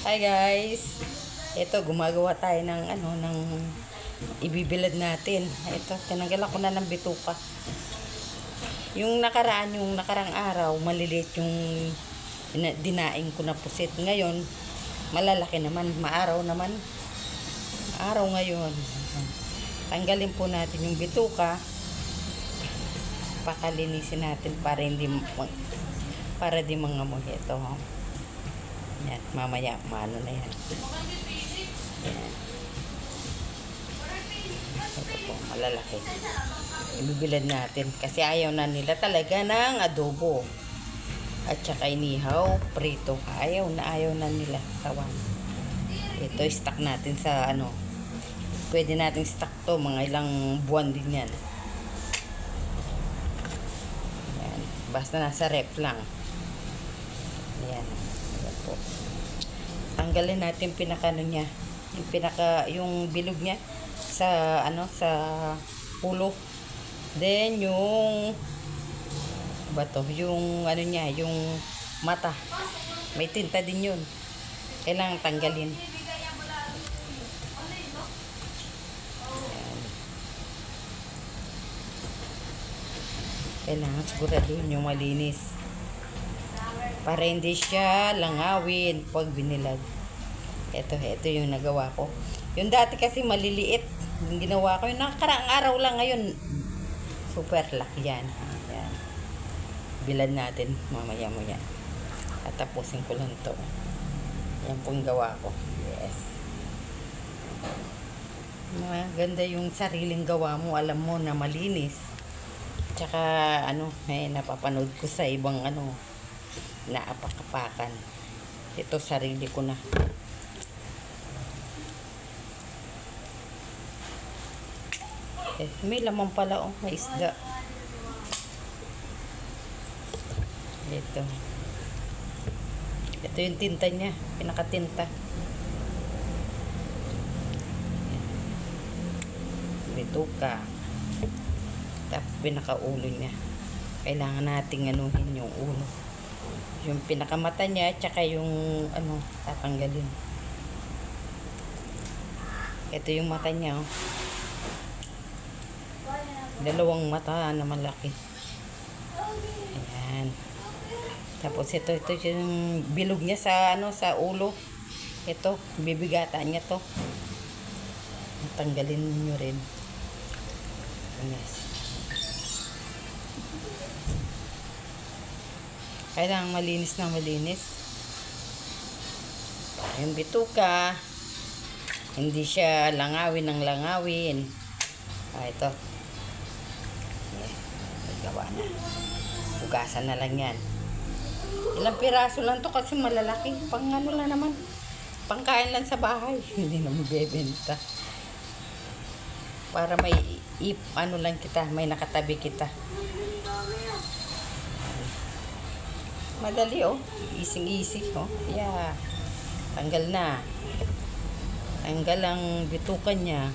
Hi guys. Ito gumagawa tayo ng ibibilad natin. Ito, tinanggalan ko na ng bituka. Yung nakarang araw, maliliit yung dinaing ko na pusit. Ngayon, malalaki naman, maaraw naman. Araw ngayon. Tanggalin po natin yung bituka. Pakalinisin natin para di mangamoy ito. Yan, mamaya, maano na yan. Yan. Ito po, malalaki. Ibibilad natin. Kasi ayaw na nila talaga ng adobo. At saka inihaw, prito. Ayaw na nila. Sawan. Ito, stock natin sa Pwede natin stock to. Mga ilang buwan din yan. Yan. Basta nasa rep lang. Yan. Yan po. Tanggalin natin niya, yung bilog niya sa sa ulo. Then yung yung niya, yung mata. May tinta din yun. Kailangan tanggalin. Ayan. Kailangan siguraduhin yung malinis. Para hindi siya langawin pag binilad. Ito yung nagawa ko. Yung dati kasi maliliit. Yung ginawa ko, yung nakaraang araw lang ngayon. Super laki yan. Yan. Bilad natin mamaya mo yan. At tapusin ko lang to. Yan pong gawa ko. Yes. Maganda yung sariling gawa mo. Alam mo na malinis. Tsaka napapanood ko sa ibang naapak-apakan. Ito sarili ko na. May laman pala may isda. Ito yung tinta niya, pinakatinta. Bituka. Tapos pinakaulo niya. Kailangan nating anuhin yung ulo. Yung pinakamata niya, tsaka yung tatanggalin. Ito yung mata niya, oh. Dalawang mata na malaki. Ayan. Tapos ito yung bilog niya sa ulo. Ito, bibigatan niya to. Tanggalin niyo rin. Yes. Kailangan malinis na malinis. Yung bituka, hindi siya langawin ng langawin. Ito. Gawa na. Hugasan na lang yan. Ilang piraso lang to kasi malalaki. Pang lang naman. Pangkain lang sa bahay. Hindi na mabebenta. Para may lang kita. May nakatabi kita. Madali, oh. Easy, oh. Yeah. Tanggal na. Tanggal ang bitukan niya.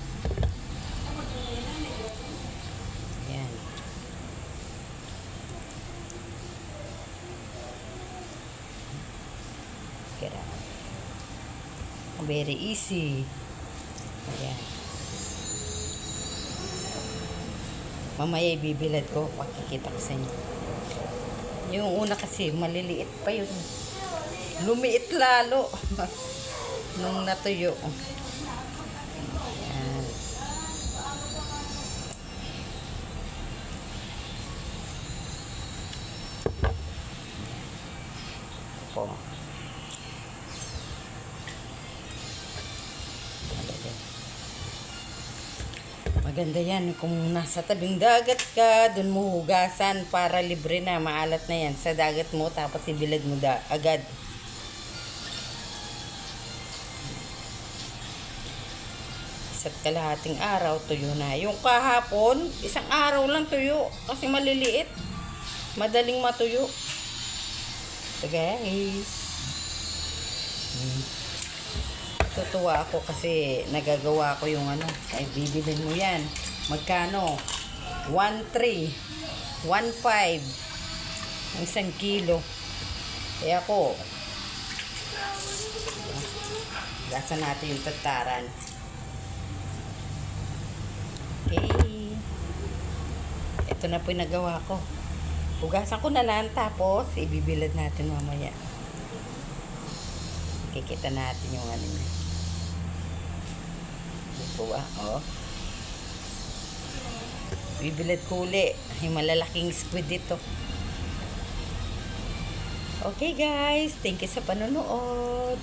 Yan. Kira. Very easy. Ayan. Mamaya ibibilad ko. Pakikita ko sa inyo. Yung una kasi, maliliit pa yun. Lumiit lalo. Nung natuyo. Ayan. Po. Maganda yan kung nasa tabing dagat ka, dun mo hugasan para libre na, maalat na yan sa dagat mo, tapos ibilad mo agad. Isa't kalahating araw, tuyo na. Yung kahapon, isang araw lang tuyo kasi maliliit. Madaling matuyo. Ito guys. Tutuwa ako kasi nagagawa ko yung ay bibilin mo yan. Magkano? 1.3 1.5 ang 1 kilo. Ako Hugasan natin yung tataran. Okay. Ito na po yung nagawa ko. Hugasan ko na lang tapos ibibilad natin mamaya. Kikita natin yung ano niya. Ito po oh. Bibilad ko uli. Yung malalaking squid dito. Okay guys, thank you sa panonood.